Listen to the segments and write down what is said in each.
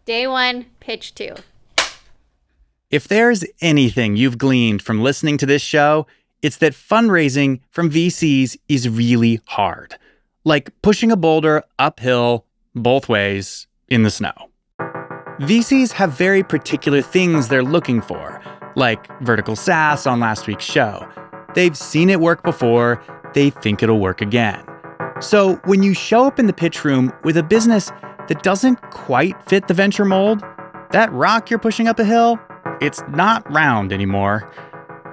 Day 1, pitch 2. If there's anything you've gleaned from listening to this show, it's that fundraising from VCs is really hard. Like pushing a boulder uphill both ways in the snow. VCs have very particular things they're looking for, like vertical SaaS on last week's show. They've seen it work before, they think it'll work again. So when you show up in the pitch room with a business that doesn't quite fit the venture mold, that rock you're pushing up a hill, it's not round anymore.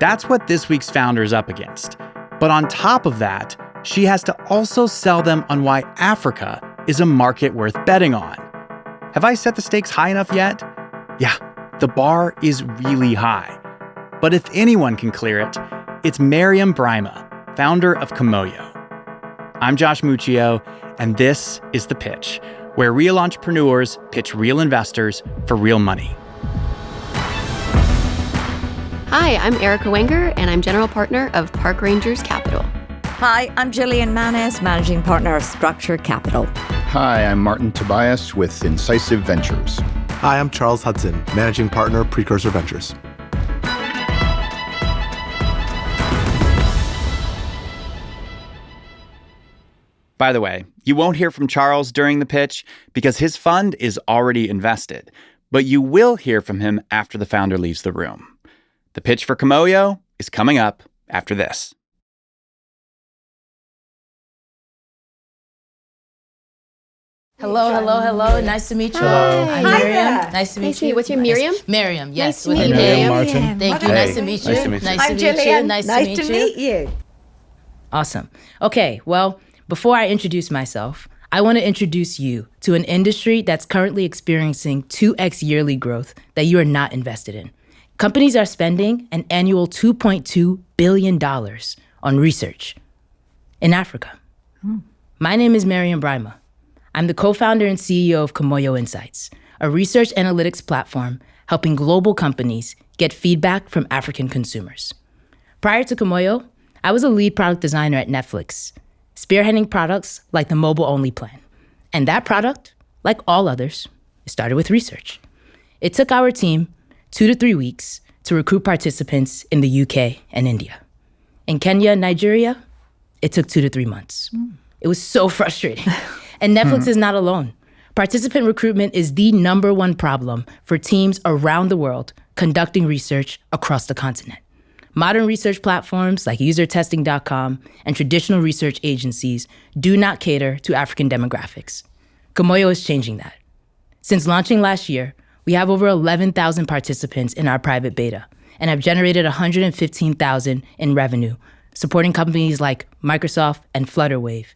That's what this week's founder is up against. But on top of that, she has to also sell them on why Africa is a market worth betting on. Have I set the stakes high enough yet? Yeah, the bar is really high. But if anyone can clear it, it's Mariam Braimah, founder of Kimoyo. I'm Josh Muccio, and this is The Pitch, where real entrepreneurs pitch real investors for real money. Hi, I'm Erica Wenger, and I'm general partner of Park Rangers Capital. Hi, I'm Jillian Manus, managing partner of Structure Capital. Hi, I'm Martin Tobias with Incisive Ventures. Hi, I'm Charles Hudson, managing partner, Precursor Ventures. By the way, you won't hear from Charles during the pitch because his fund is already invested, but you will hear from him after the founder leaves the room. The pitch for Kimoyo is coming up after this. Hello. Nice to meet you. Hi. I'm Hi Mariam. there. Nice to meet you. What's your Miriam? Mariam, yes. Nice to meet you, Mariam. Martin. Thank you. Hey. Nice to meet you. Nice to meet you. I'm Jillian. Nice to meet you. Awesome. Okay, well, before I introduce myself, I want to introduce you to an industry that's currently experiencing 2x yearly growth that you are not invested in. Companies are spending an annual $2.2 billion on research in Africa. My name is Mariam Braimah. I'm the co-founder and CEO of Kimoyo Insights, a research analytics platform helping global companies get feedback from African consumers. Prior to Kimoyo, I was a lead product designer at Netflix, spearheading products like the mobile-only plan. And that product, like all others, started with research. It took our team 2 to 3 weeks to recruit participants in the UK and India. In Kenya and Nigeria, it took 2 to 3 months. It was so frustrating. And Netflix is not alone. Participant recruitment is the number one problem for teams around the world conducting research across the continent. Modern research platforms like usertesting.com and traditional research agencies do not cater to African demographics. Kimoyo is changing that. Since launching last year, we have over 11,000 participants in our private beta and have generated $115,000 in revenue, supporting companies like Microsoft and Flutterwave.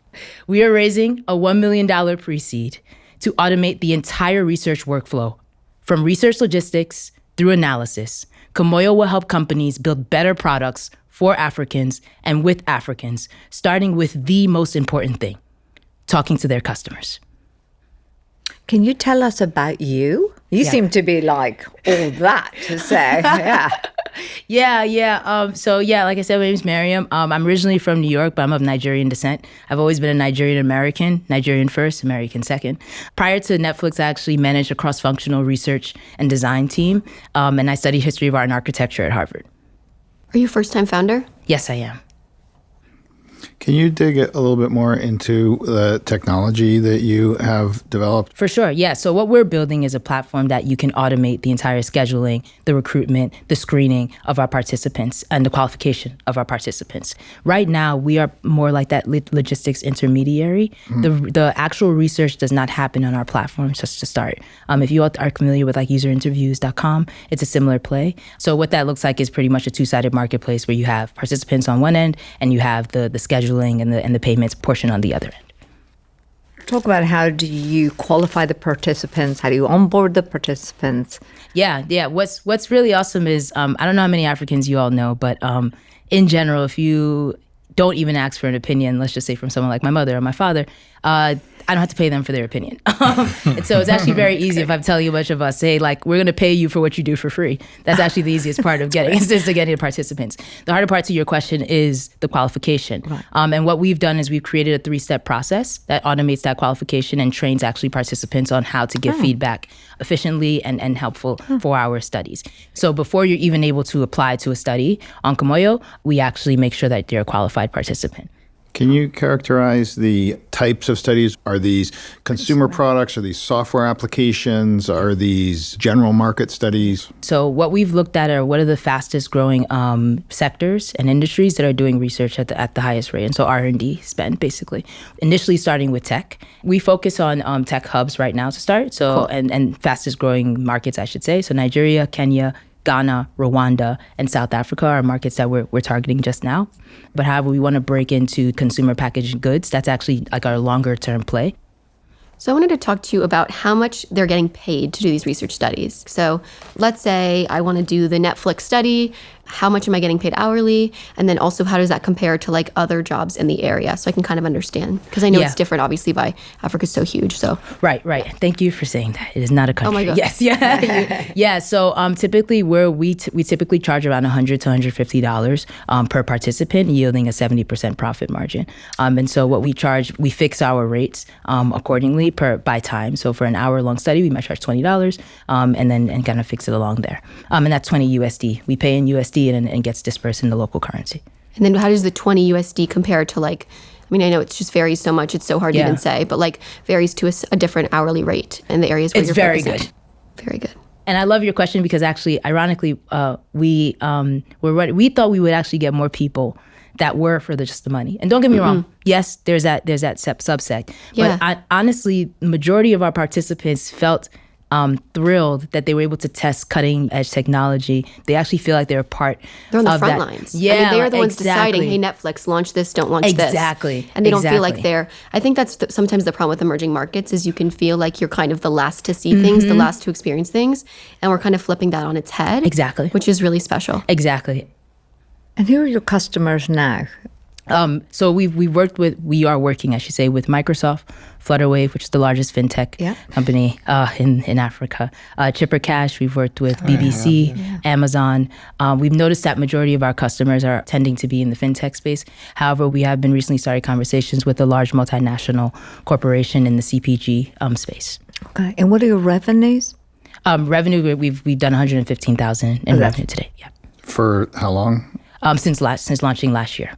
We are raising a $1 million pre-seed to automate the entire research workflow. From research logistics through analysis, Kimoyo will help companies build better products for Africans and with Africans, starting with the most important thing, talking to their customers. Can you tell us about you? You seem to be like all that to say. Yeah. So like I said, my name is Mariam. I'm originally from New York, but I'm of Nigerian descent. I've always been a Nigerian American, Nigerian first, American second. Prior to Netflix, I actually managed a cross-functional research and design team, and I studied history of art and architecture at Harvard. Are you a first-time founder? Yes, I am. Can you dig a little bit more into the technology that you have developed? For sure, yeah. So what we're building is a platform that you can automate the entire scheduling, the recruitment, the screening of our participants, and the qualification of our participants. Right now, we are more like that logistics intermediary. The actual research does not happen on our platform, just to start. If you all are familiar with like userinterviews.com, it's a similar play. So what that looks like is pretty much a two-sided marketplace where you have participants on one end and you have the scheduling and the payments portion on the other end. Talk about how do you qualify the participants? How do you onboard the participants? Yeah. What's really awesome is, I don't know how many Africans you all know, but in general, if you don't even ask for an opinion, let's just say from someone like my mother or my father, I don't have to pay them for their opinion. And so it's actually very easy if I'm telling you a bunch of us, say, like, we're going to pay you for what you do for free. That's actually the easiest part of getting, is just to getting the participants. The harder part to your question is the qualification. Right. And what we've done is we've created a 3-step process that automates that qualification and trains actually participants on how to give feedback efficiently and helpful for our studies. So before you're even able to apply to a study on Kimoyo, we actually make sure that they're a qualified participant. Can you characterize the types of studies? Are these consumer products? Are these software applications? Are these general market studies? So what we've looked at are what are the fastest growing sectors and industries that are doing research at the highest rate. And so R&D spend, basically. Initially starting with tech. We focus on tech hubs right now to start. So cool. and fastest growing markets, I should say. So Nigeria, Kenya, Ghana, Rwanda, and South Africa are markets that we're targeting just now. But however, we want to break into consumer packaged goods. That's actually like our longer term play. So I wanted to talk to you about how much they're getting paid to do these research studies. So let's say I want to do the Netflix study. How much am I getting paid hourly? And then also, how does that compare to like other jobs in the area? So I can kind of understand, because I know it's different, obviously, by Africa's so huge. So right. Thank you for saying that. It is not a country. Oh my God. Yes, yeah. So typically, we typically charge around $100 to $150 per participant, yielding a 70% profit margin. And so what we charge, we fix our rates accordingly by time. So for an hour-long study, we might charge $20, and kind of fix it along there. And that's 20 USD. We pay in USD. And gets dispersed in the local currency. And then how does the 20 USD compare to like, I mean, I know it just varies so much, it's so hard to even say, but like varies to a different hourly rate in the areas where you're very focusing. Good. Very good. And I love your question because actually, ironically, we thought we would actually get more people that were for just the money. And don't get me wrong, yes, there's that subsect. Yeah. But majority of our participants felt thrilled that they were able to test cutting edge technology. They actually feel like they're a part of that. They're on the front lines. Yeah, I mean, they're the ones deciding, hey, Netflix, launch this, don't launch this. Exactly. And they don't feel like I think that's sometimes the problem with emerging markets is you can feel like you're kind of the last to see things, the last to experience things. And we're kind of flipping that on its head. Exactly. Which is really special. Exactly. And who are your customers now? So we are working, I should say, with Microsoft Flutterwave, which is the largest fintech company in Africa. Chipper Cash, we've worked with BBC, Amazon. We've noticed that majority of our customers are tending to be in the fintech space. However, we have been recently started conversations with a large multinational corporation in the CPG space. Okay, and what are your revenues? Revenue, we've done $115,000 in revenue today. Yeah. For how long? Since launching last year.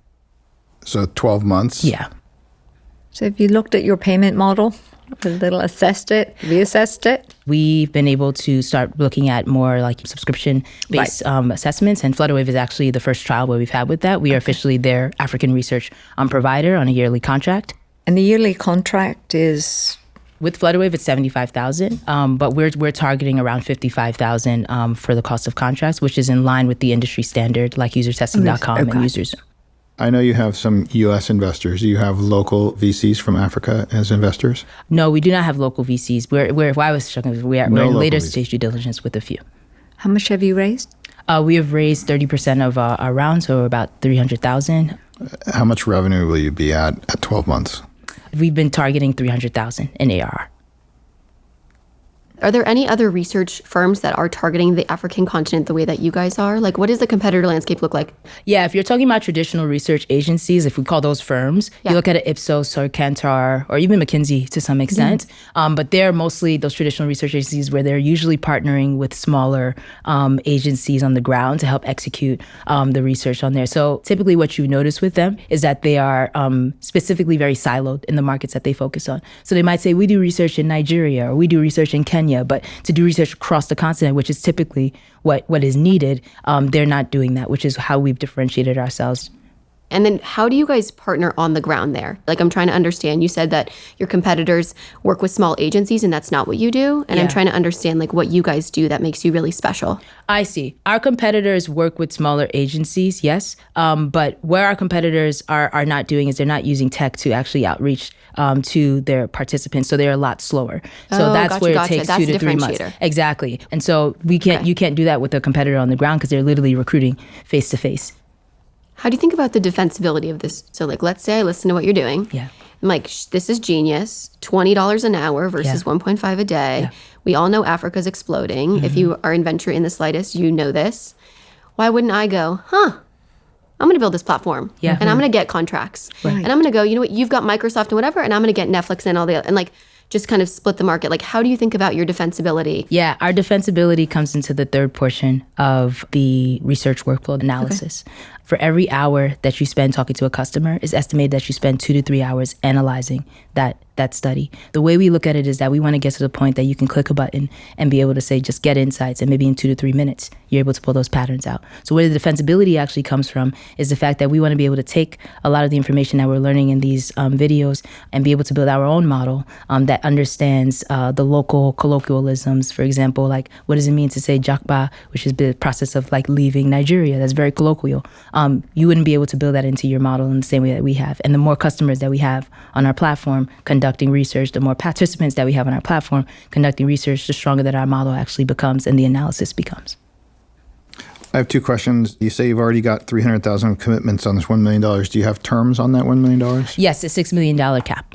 So 12 months? Yeah. So have you looked at your payment model, reassessed it? We've been able to start looking at more like subscription-based assessments, and Flutterwave is actually the first trial where we've had with that. We are officially their African research provider on a yearly contract. And the yearly contract is? With Flutterwave, it's $75,000, but we're targeting around $55,000 for the cost of contracts, which is in line with the industry standard, like usertesting.com and users. I know you have some U.S. investors. Do you have local VCs from Africa as investors? No, we do not have local VCs. We're in later stage due diligence with a few. How much have you raised? We have raised 30% of our round, so about $300,000. How much revenue will you be at 12 months? We've been targeting $300,000 in ARR. Are there any other research firms that are targeting the African continent the way that you guys are? Like, what does the competitor landscape look like? Yeah, if you're talking about traditional research agencies, if we call those firms, you look at an Ipsos or Kantar or even McKinsey to some extent. But they're mostly those traditional research agencies where they're usually partnering with smaller agencies on the ground to help execute the research on there. So typically what you notice with them is that they are specifically very siloed in the markets that they focus on. So they might say, we do research in Nigeria or we do research in Kenya. But to do research across the continent, which is typically what is needed, they're not doing that, which is how we've differentiated ourselves. And then how do you guys partner on the ground there? Like, I'm trying to understand, you said that your competitors work with small agencies and that's not what you do. And I'm trying to understand like what you guys do that makes you really special. I see. Our competitors work with smaller agencies, yes. But where our competitors are not doing is they're not using tech to actually outreach to their participants. So they're a lot slower. So that's where it takes 2 to 3 months. Exactly. And so you can't do that with a competitor on the ground because they're literally recruiting face to face. How do you think about the defensibility of this? So like, let's say I listen to what you're doing. Yeah. I'm like, this is genius. $20 an hour versus 1.5 a day. Yeah. We all know Africa's exploding. If you are in venture in the slightest, you know this. Why wouldn't I go, I'm going to build this platform. Yeah. And I'm going to get contracts. Right. And I'm going to go, you know what, you've got Microsoft and whatever, and I'm going to get Netflix and all the other, and like just kind of split the market. Like, how do you think about your defensibility? Yeah, our defensibility comes into the third portion of the research workflow analysis. Okay. For every hour that you spend talking to a customer, it's estimated that you spend 2 to 3 hours analyzing that study. The way we look at it is that we want to get to the point that you can click a button and be able to say, just get insights. And maybe in 2 to 3 minutes, you're able to pull those patterns out. So where the defensibility actually comes from is the fact that we want to be able to take a lot of the information that we're learning in these videos and be able to build our own model that understands the local colloquialisms. For example, like, what does it mean to say jakba, which is the process of like leaving Nigeria? That's very colloquial. You wouldn't be able to build that into your model in the same way that we have. And the more customers that we have on our platform conducting research, the more participants that we have on our platform conducting research, the stronger that our model actually becomes and the analysis becomes. I have 2 questions. You say you've already got 300,000 commitments on this $1 million. Do you have terms on that $1 million? Yes, a $6 million cap.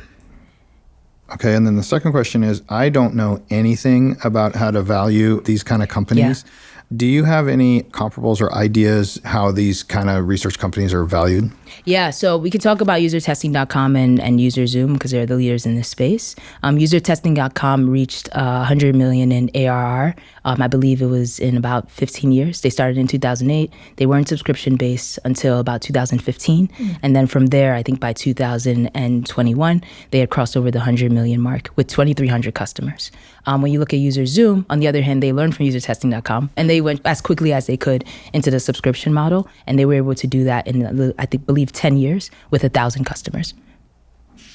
Okay, and then the second question is, I don't know anything about how to value these kind of companies. Yeah. Do you have any comparables or ideas how these kind of research companies are valued? Yeah, so we can talk about usertesting.com and UserZoom because they're the leaders in this space. Usertesting.com reached 100 million in ARR. I believe it was in about 15 years. They started in 2008. They weren't subscription-based until about 2015. And then from there, I think by 2021, they had crossed over the 100 million mark with 2,300 customers. When you look at UserZoom, on the other hand, they learned from usertesting.com and they went as quickly as they could into the subscription model. And they were able to do that in, I believe, 10 years with 1,000 customers.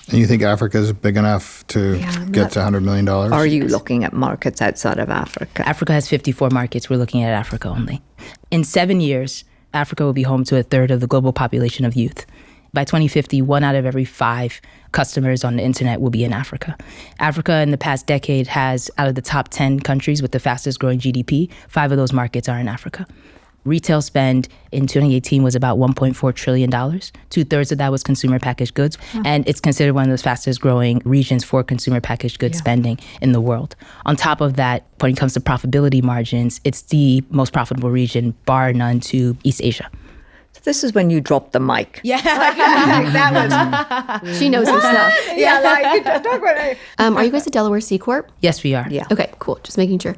And you think Africa is big enough to get to $100 million? Are you looking at markets outside of Africa? Africa has 54 markets. We're looking at Africa only. In 7 years, Africa will be home to 1/3 of the global population of youth. By 2050, 1 out of every 5 customers on the internet will be in Africa. Africa in the past decade has, out of the top 10 countries with the fastest growing GDP, 5 of those markets are in Africa. Retail spend in 2018 was about $1.4 trillion. 2/3 of that was consumer packaged goods. And it's considered one of the fastest growing regions for consumer packaged goods spending in the world. On top of that, when it comes to profitability margins, it's the most profitable region, bar none, to East Asia. This is when you drop the mic. Yeah. That was... She knows her stuff. Yeah, like, talk about it. Are you guys a Delaware C Corp? Yes, we are. Yeah. Okay, cool. Just making sure.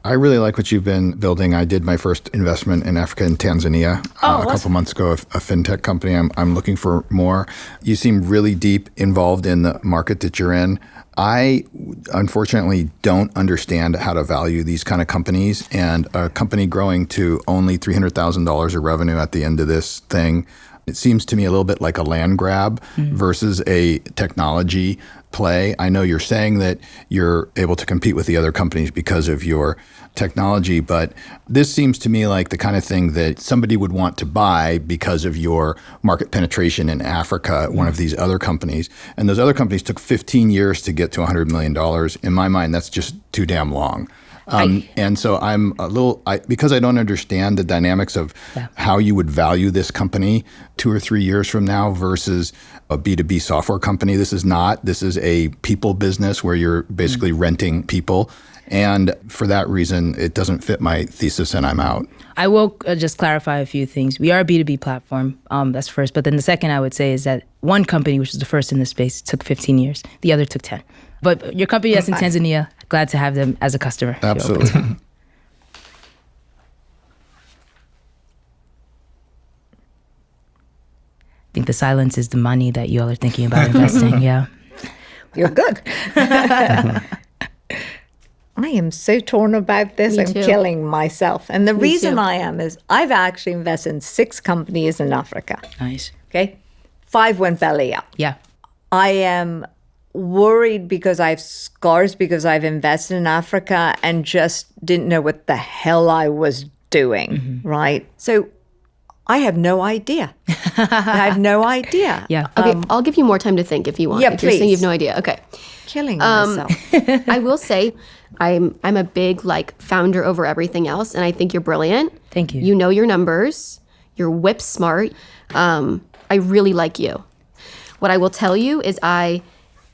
I really like what you've been building. I did my first investment in Africa in Tanzania a couple months ago, a fintech company. I'm looking for more. You seem really deep involved in the market that you're in. I unfortunately don't understand how to value these kind of companies, and a company growing to only $300,000 of revenue at the end of this thing, it seems to me a little bit like a land grab versus a technology play. I know you're saying that you're able to compete with the other companies because of your technology, but this seems to me like the kind of thing that somebody would want to buy because of your market penetration in Africa, one of these other companies. And those other companies took 15 years to get to $100 million. In my mind, that's just too damn long. And so I'm a little, because I don't understand the dynamics of how you would value this company 2 or 3 years from now versus a B2B software company. This is a people business where you're basically renting people. And for that reason, it doesn't fit my thesis and I'm out. I will just clarify a few things. We are a B2B platform, that's first. But then the second I would say is that one company, which was the first in this space, took 15 years. The other took 10. But your company that's in Tanzania, glad to have them as a customer. Absolutely. I think the silence is the money that you all are thinking about investing. Yeah. You're good. I am so torn about this. I'm killing myself. And the reason I am is I've actually invested in 6 companies in Africa. Nice. Okay. 5 went belly up. Yeah. I am worried because I have scars because I've invested in Africa and just didn't know what the hell I was doing. Right. So I have no idea. I have no idea. Yeah. Okay, I'll give you more time to think if you want. Yeah, if you're saying you have no idea. Okay. Killing myself. I will say I'm a big founder over everything else, and I think you're brilliant. Thank you. You know your numbers. You're whip smart. I really like you. What I will tell you is I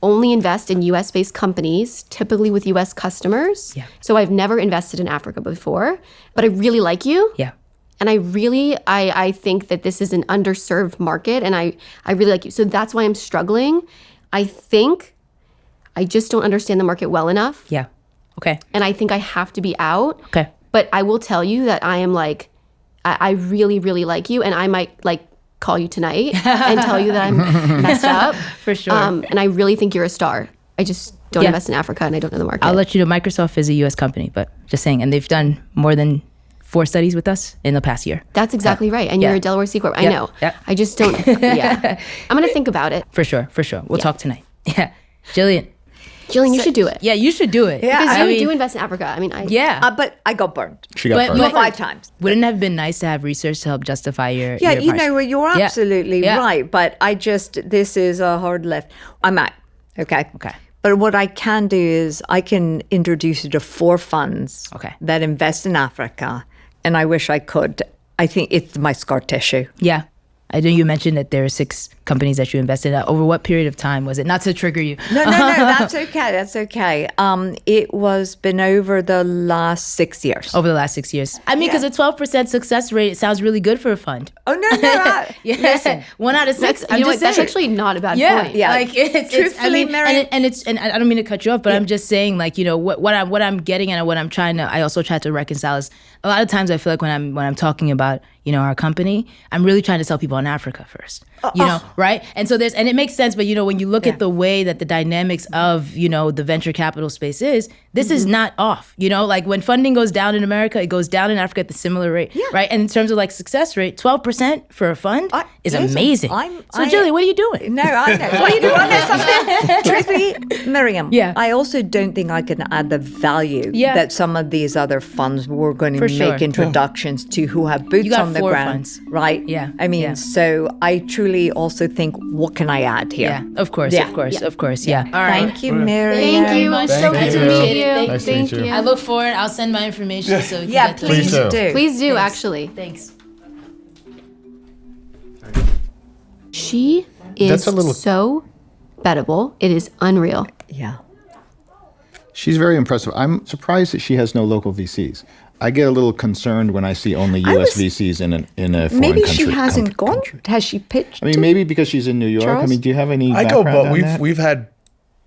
only invest in US-based companies, typically with US customers. Yeah. So I've never invested in Africa before, but I really like you. Yeah. And I think that this is an underserved market, and I really like you. So that's why I'm struggling. I think I just don't understand the market well enough. Yeah. Okay. And I think I have to be out. Okay. But I will tell you that I am like, I really, really like you, and I might like call you tonight and tell you that I'm messed up. For sure. And I really think you're a star. I just don't invest in Africa, and I don't know the market. I'll let you know Microsoft is a US company, but just saying. And they've done more than 4 studies with us in the past year. That's exactly right. And you're a Delaware C Corp. I know. Yeah. I just don't. Yeah. I'm going to think about it. For sure. We'll talk tonight. Yeah. Jillian, Jillian, you should do it. yeah, you should do it. Yeah, Because I you mean, do invest in Africa. I mean, But I got burned. She got burned. but 5 times. Wouldn't it have been nice to have research to help justify your Yeah, your price? you're Yeah. absolutely Yeah. right. But this is a hard lift. I'm out. Okay. Okay. But what I can do is I can introduce you to 4 funds Okay. that invest in Africa. And I wish I could. I think it's my scar tissue. Yeah. I know you mentioned that there are 6 companies that you invested in. Over what period of time was it? Not to trigger you. No, that's okay. That's okay. It was been over the last 6 years. Over the last 6 years. I mean, because a 12% success rate, it sounds really good for a fund. Oh, no. Yeah. Listen. 1 out of 6. you know what? That's actually not a bad point. Yeah. Like it's Truthfully, Mariam- and I don't mean to cut you off, but I'm just saying, like, you know, what I'm getting at and what I'm trying to, I also try to reconcile is a lot of times I feel like when I'm talking about, you know, our company, I'm really trying to sell people in Africa first, you know, right? And so and it makes sense, but you know, when you look at the way that the dynamics of, you know, the venture capital space is, this is not off, you know, like when funding goes down in America, it goes down in Africa at the similar rate, right? And in terms of like success rate, 12% for a fund is listen, amazing. So Jillian, what are you doing? No, I know. What are you doing? I know something. Truthfully, Mariam, Yeah. I also don't think I can add the value that some of these other funds were going to For make sure. introductions to who have boots You got on the 4 ground. funds. Right? Yeah. I mean, Yeah. so I truly also think, what can I add here? Yeah, of course. Yeah. Yeah. All right. Thank you, Mariam. Thank you. It was so good to meet you. Nice to meet you. I look forward. I'll send my information so you Yeah, can get to please Please do. Please do, actually. Thanks. She is That's a little- so bettable. It is unreal. Yeah. She's very impressive. I'm surprised that she has no local VCs. I get a little concerned when I see only U.S. VCs in a foreign Maybe country. she hasn't gone. country. Has she pitched? I mean, maybe because she's in New York. Charles? I mean, do you have any I go, background but on that? we've had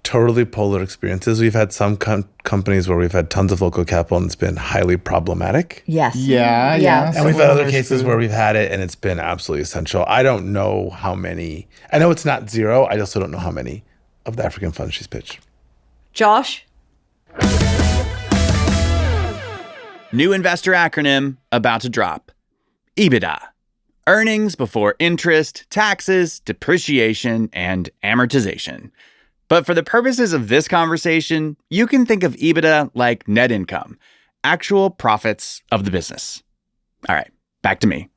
totally polar experiences. We've had some companies where we've had tons of local capital and it's been highly problematic. Yes. Yeah. And we've had other Similar cases to- where we've had it and it's been absolutely essential. I don't know how many. I know it's not 0. I also don't know how many of the African funds she's pitched. Josh? New investor acronym about to drop. EBITDA. Earnings before interest, taxes, depreciation, and amortization. But for the purposes of this conversation, you can think of EBITDA like net income, actual profits of the business. All right, back to me.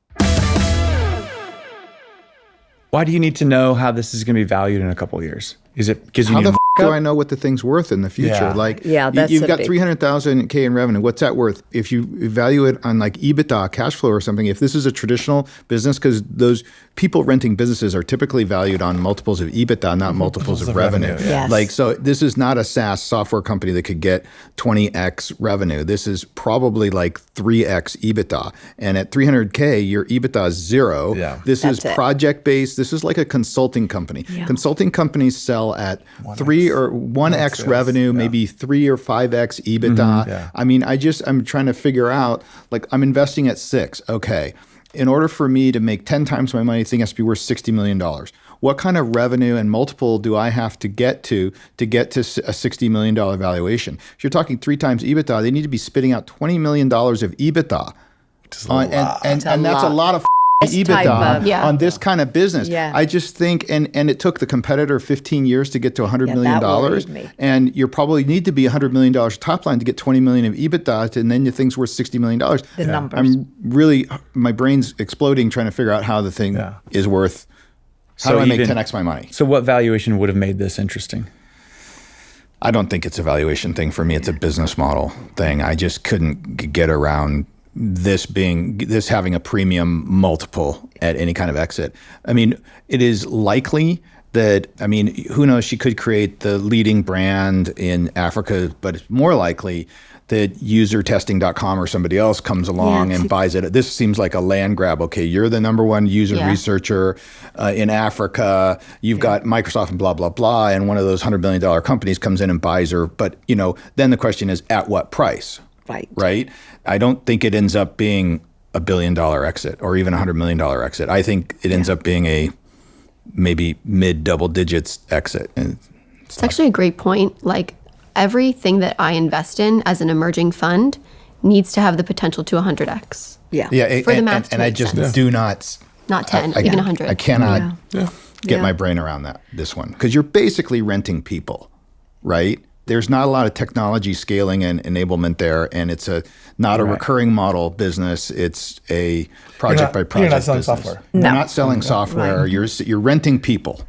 Why do you need to know how this is going to be valued in a couple of years? Is it because you How need the to do I know what the thing's worth in the future? Yeah. Like, Yeah, that's you've a got big- 300,000 K in revenue. What's that worth? If you value it on like EBITDA, cash flow or something, if this is a traditional business, because those people renting businesses are typically valued on multiples of EBITDA, not multiples of revenue. Yes. Like, so this is not a SaaS software company that could get 20x revenue. This is probably like 3x EBITDA. And at 300K, your EBITDA is 0. Yeah. This is That's it. project-based. This is like a consulting company. Consulting companies sell at 3 or 1x revenue, maybe 3 or 5x EBITDA. Yeah. I mean, I'm trying to figure out, like, I'm investing at 6. Okay. In order for me to make 10 times my money, the thing has to be worth $60 million. What kind of revenue and multiple do I have to get to a $60 million valuation? If you're talking 3 times EBITDA, they need to be spitting out $20 million of EBITDA. And that's a lot of This type EBITDA of- Yeah. on this kind of business. Yeah. I just think, and it took the competitor 15 years to get to $100 million. that worried me. And you probably need to be $100 million top line to get 20 million of EBITDA, and then your thing's worth $60 million. The numbers. I'm really, my brain's exploding trying to figure out how the thing is worth. How So do I make even- 10x my money? So what valuation would have made this interesting? I don't think it's a valuation thing for me. It's a business model thing. I just couldn't get around this having a premium multiple at any kind of exit. I mean, it is likely that, I mean, who knows, she could create the leading brand in Africa, but it's more likely that usertesting.com or somebody else comes along and buys it. This seems like a land grab. Okay, you're the number one user researcher in Africa. You've got Microsoft and blah, blah, blah. And one of those $100 billion companies comes in and buys her. But, you know, then the question is, at what price? Right? I don't think it ends up being $1 billion exit or even $100 million exit. I think it ends up being a maybe mid double digits exit. And it's actually a great point. Like, everything that I invest in as an emerging fund needs to have the potential to 100x. For the math and I just do not. Not 10, even 100. I cannot get my brain around this one. Because you're basically renting people, right? There's not a lot of technology scaling and enablement there, and it's not a recurring model business. It's a project by project. You're not selling business. software. You're not selling software. You're renting people.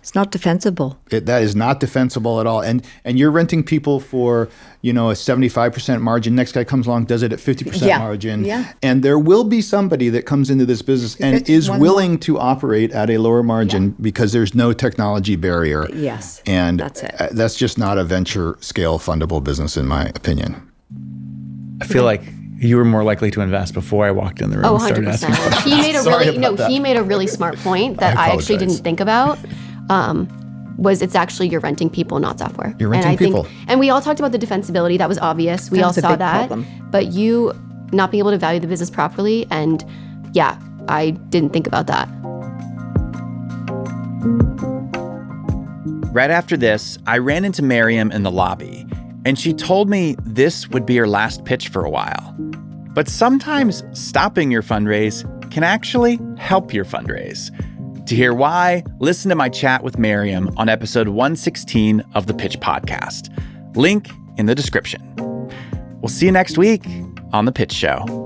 It's not defensible. That is not defensible at all. And you're renting people for, you know, a 75% margin. Next guy comes along, does it at 50% margin. Yeah. And there will be somebody that comes into this business and is willing to operate at a lower margin because there's no technology barrier. Yes. And that's it. That's just not a venture scale fundable business, in my opinion. I feel like you were more likely to invest before I walked in the room. Oh, 100%. He made a really smart point that I actually didn't think about. Was it's actually you're renting people, not software. You're renting people. And we all talked about the defensibility. That was obvious. We all saw that. Problem. But you not being able to value the business properly. And yeah, I didn't think about that. Right after this, I ran into Mariam in the lobby, and she told me this would be her last pitch for a while. But sometimes stopping your fundraise can actually help your fundraise. To hear why, listen to my chat with Mariam on episode 116 of the Pitch Podcast. Link in the description. We'll see you next week on The Pitch Show.